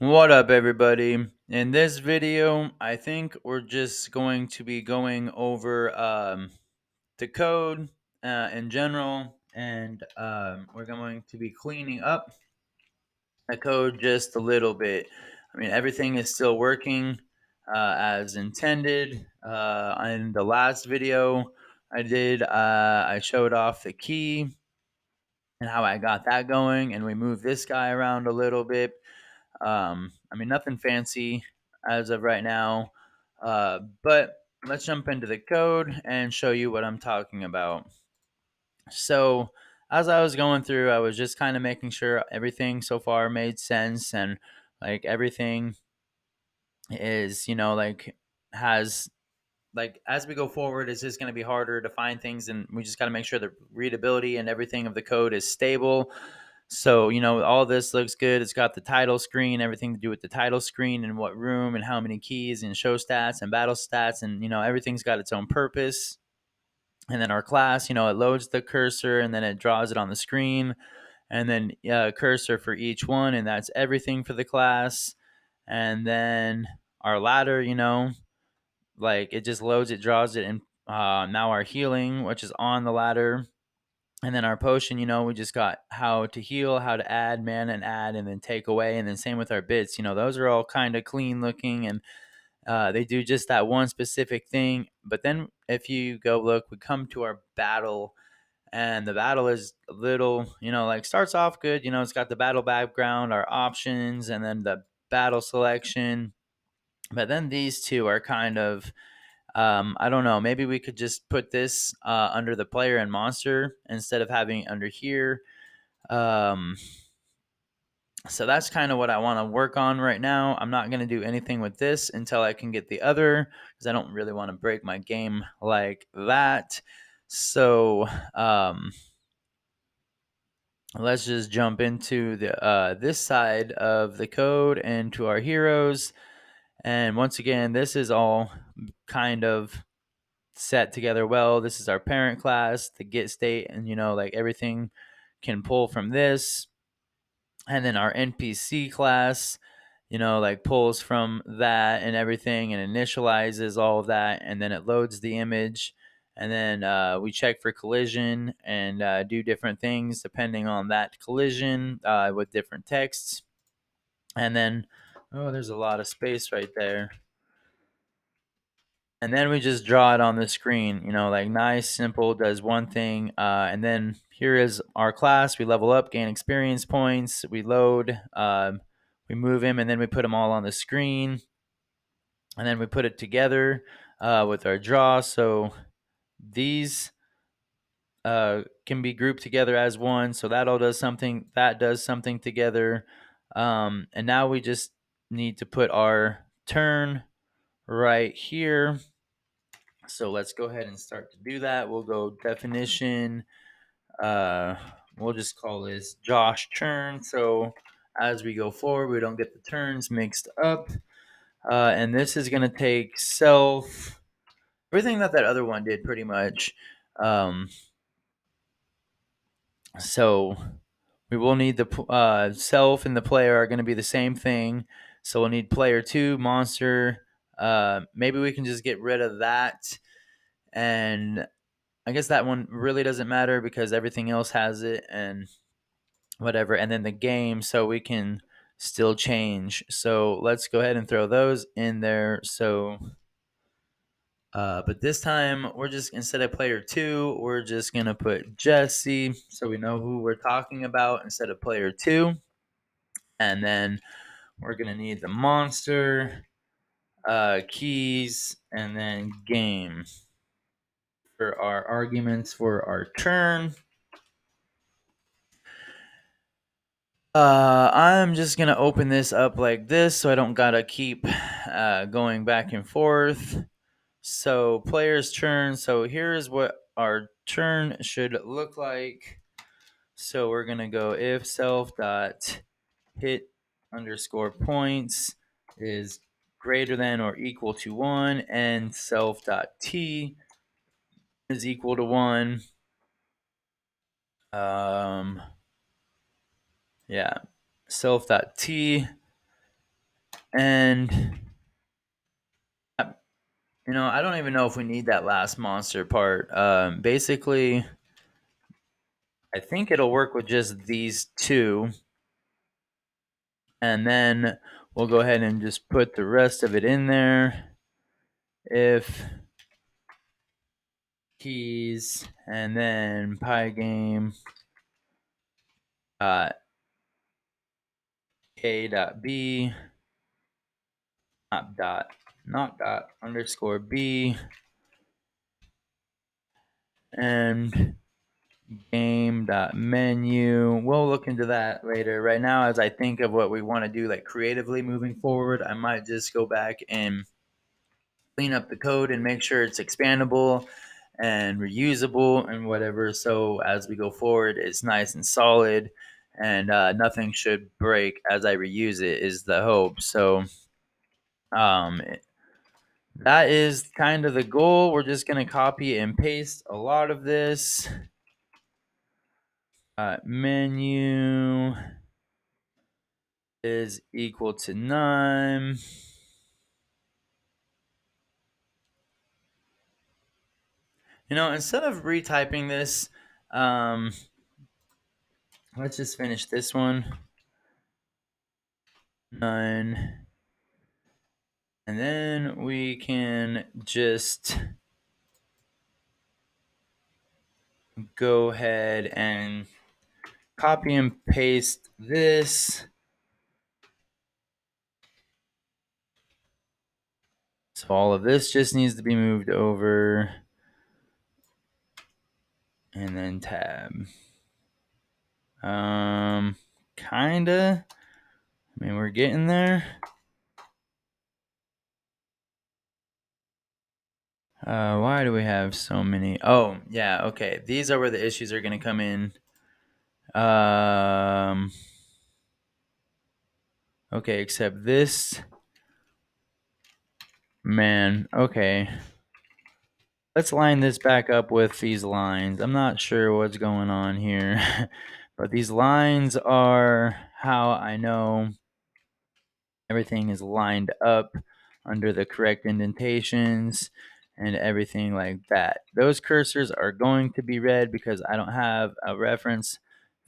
What up, everybody? In this video, I think we're just going to be going over the code in general, and we're going to be cleaning up the code just a little bit. I mean, everything is still working as intended. In the last video I did, I showed off the key and how I got that going, and we moved this guy around a little bit. I mean, nothing fancy as of right now, but let's jump into the code and show you what I'm talking about. So, as I was going through, I was just kind of making sure everything so far made sense and like everything is, has like as we go forward, it's just going to be harder to find things, and we just got to make sure the readability and everything of the code is stable. So, all this looks good. It's got the title screen, everything to do with the title screen and what room and how many keys and show stats and battle stats. And, everything's got its own purpose. And then our class, it loads the cursor and then it draws it on the screen. And then cursor for each one. And that's everything for the class. And then our ladder, like it just loads it, draws it. And now our healing, which is on the ladder. And then our potion, we just got how to heal, how to add mana and add, and then take away. And then same with our bits, those are all kind of clean looking and they do just that one specific thing. But then if you go look, we come to our battle, and the battle is a little, like starts off good. It's got the battle background, our options, and then the battle selection. But then these two are kind of I don't know. Maybe we could just put this under the player and monster instead of having it under here. Um, so that's kind of what I want to work on right now. I'm not going to do anything with this until I can get the other because I don't really want to break my game like that. So let's just jump into the this side of the code and to our heroes. And once again, this is all kind of set together well. This is our parent class, the get state, and like everything can pull from this. And then our NPC class, like pulls from that and everything and initializes all of that. And then it loads the image. And then we check for collision and do different things depending on that collision with different texts. And then, oh, there's a lot of space right there. And then we just draw it on the screen, like nice, simple, does one thing. And then here is our class. We level up, gain experience points, we load, we move him, and then we put them all on the screen. And then we put it together with our draw. So these can be grouped together as one. So that all does something, that does something together. And now we just need to put our turn right here. So let's go ahead and start to do that. We'll go definition. Uh, we'll just call this Josh turn. So as we go forward, we don't get the turns mixed up. And this is going to take self, everything that other one did pretty much. Um, so we will need the self and the player are going to be the same thing. So we'll need player two, monster. Maybe we can just get rid of that. And I guess that one really doesn't matter because everything else has it and whatever. And then the game, so we can still change. So let's go ahead and throw those in there. So, but this time we're just, instead of player two, we're just going to put Jesse so we know who we're talking about instead of player two. And then we're going to need the monster, keys, and then game for our arguments for our turn. I'm just gonna open this up like this so I don't gotta keep going back and forth. So player's turn. So here is what our turn should look like. So we're gonna go if self dot hit underscore points is greater than or equal to 1 and self dot t is equal to 1. Um, yeah, self dot t And I don't even know if we need that last monster part. Basically, I think it'll work with just these two, and then we'll go ahead and just put the rest of it in there. If keys, and then pygame dot k dot b not dot underscore b and game dot menu. We'll look into that later. Right now, as I think of what we want to do, like creatively moving forward, I might just go back and clean up the code and make sure it's expandable and reusable and whatever. So as we go forward, it's nice and solid, and nothing should break as I reuse it. Is the hope. So um, that is kind of the goal. We're just gonna copy and paste a lot of this. Menu is equal to none. Instead of retyping this, let's just finish this one. None. And then we can just go ahead and copy and paste this. So all of this just needs to be moved over. And then tab. Kinda. I mean, we're getting there. Why do we have so many? Oh, yeah, okay. These are where the issues are going to come in. Okay, except this. Man, okay. Let's line this back up with these lines. I'm not sure what's going on here, but these lines are how I know everything is lined up under the correct indentations and everything like that. Those cursors are going to be red because I don't have a reference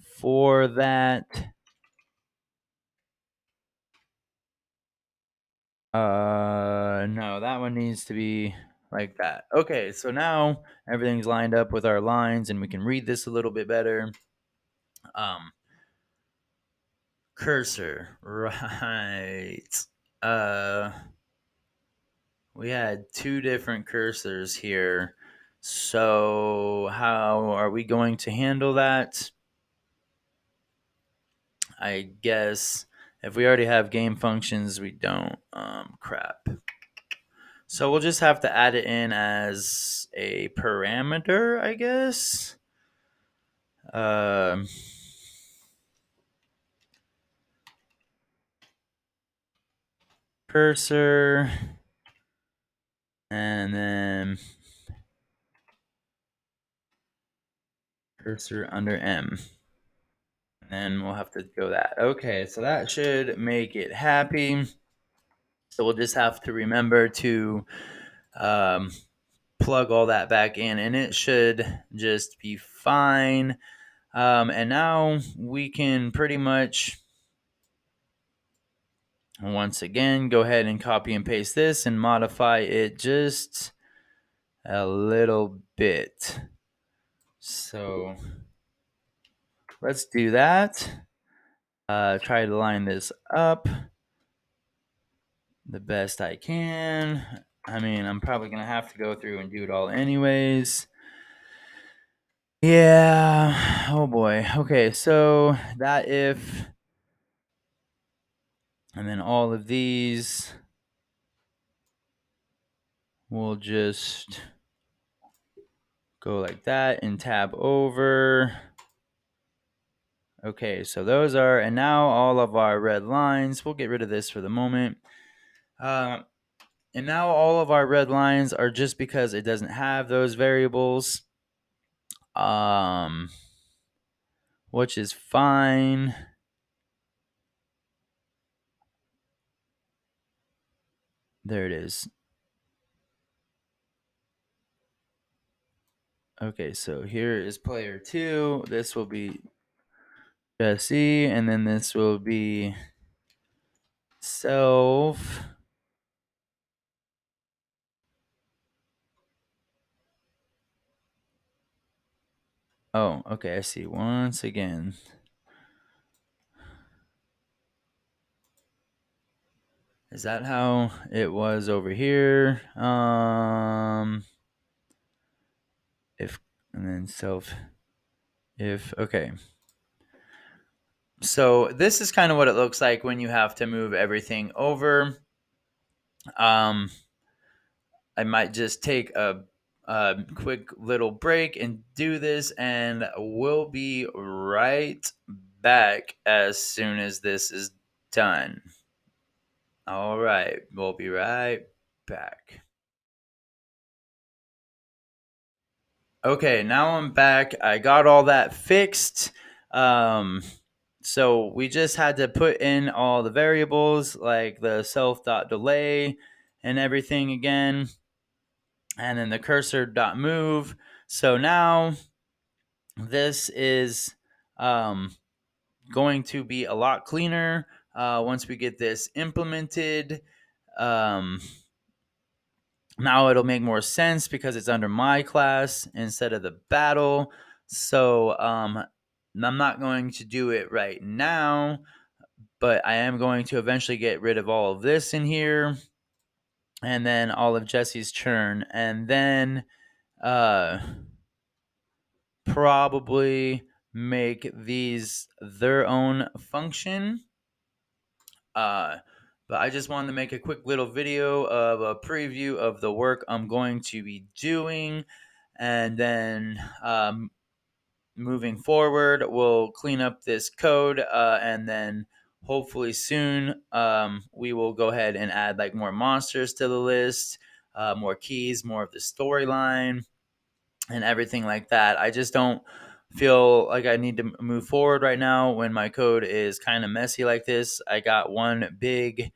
for that. No, that one needs to be like that. Okay, so now everything's lined up with our lines and we can read this a little bit better. Um, Cursor, right. Uh, we had two different cursors here. So how are we going to handle that? I guess if we already have game functions, we don't. Crap. So we'll just have to add it in as a parameter, I guess. Um, Cursor, and then cursor under M. And then we'll have to go that. Okay, so that should make it happy. So we'll just have to remember to um, plug all that back in, and it should just be fine. And now we can pretty much, once again, go ahead and copy and paste this and modify it just a little bit. So let's do that. Try to line this up the best I can. I mean, I'm probably going to have to go through and do it all anyways. Yeah. Oh boy. Okay, so that if, and then all of these will just go like that and tab over. Okay, so those are, and now all of our red lines, we'll get rid of this for the moment. And now all of our red lines are just because it doesn't have those variables, which is fine. There it is. Okay, so here is player 2. This will be Jesse, and then this will be self. Oh, okay, I see. Once again. Is that how it was over here? If and then self if okay. So this is kind of what it looks like when you have to move everything over. Um, I might just take a quick little break and do this, and we'll be right back as soon as this is done. All right, we'll be right back. Okay, now I'm back. I got all that fixed. Um, so we just had to put in all the variables like the self dot delay and everything again, and then the cursor dot move. So now this is going to be a lot cleaner once we get this implemented. Um, Now it'll make more sense because it's under my class instead of the battle. So I'm not going to do it right now, but I am going to eventually get rid of all of this in here, and then all of Jesse's churn, and then uh, probably make these their own function. Uh, but I just wanted to make a quick little video of a preview of the work I'm going to be doing. And then moving forward, we'll clean up this code. And then hopefully soon we will go ahead and add like more monsters to the list, more keys, more of the storyline, and everything like that. I just don't feel like I need to move forward right now when my code is kind of messy like this. I got one big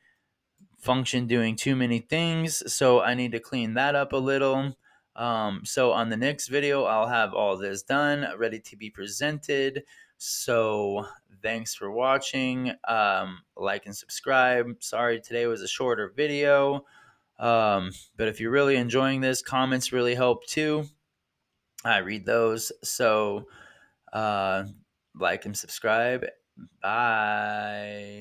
function doing too many things, so I need to clean that up a little. So on the next video, I'll have all this done, ready to be presented. So thanks for watching. Like and subscribe. Sorry, today was a shorter video. But if you're really enjoying this, comments really help too. I read those. So like and subscribe. Bye.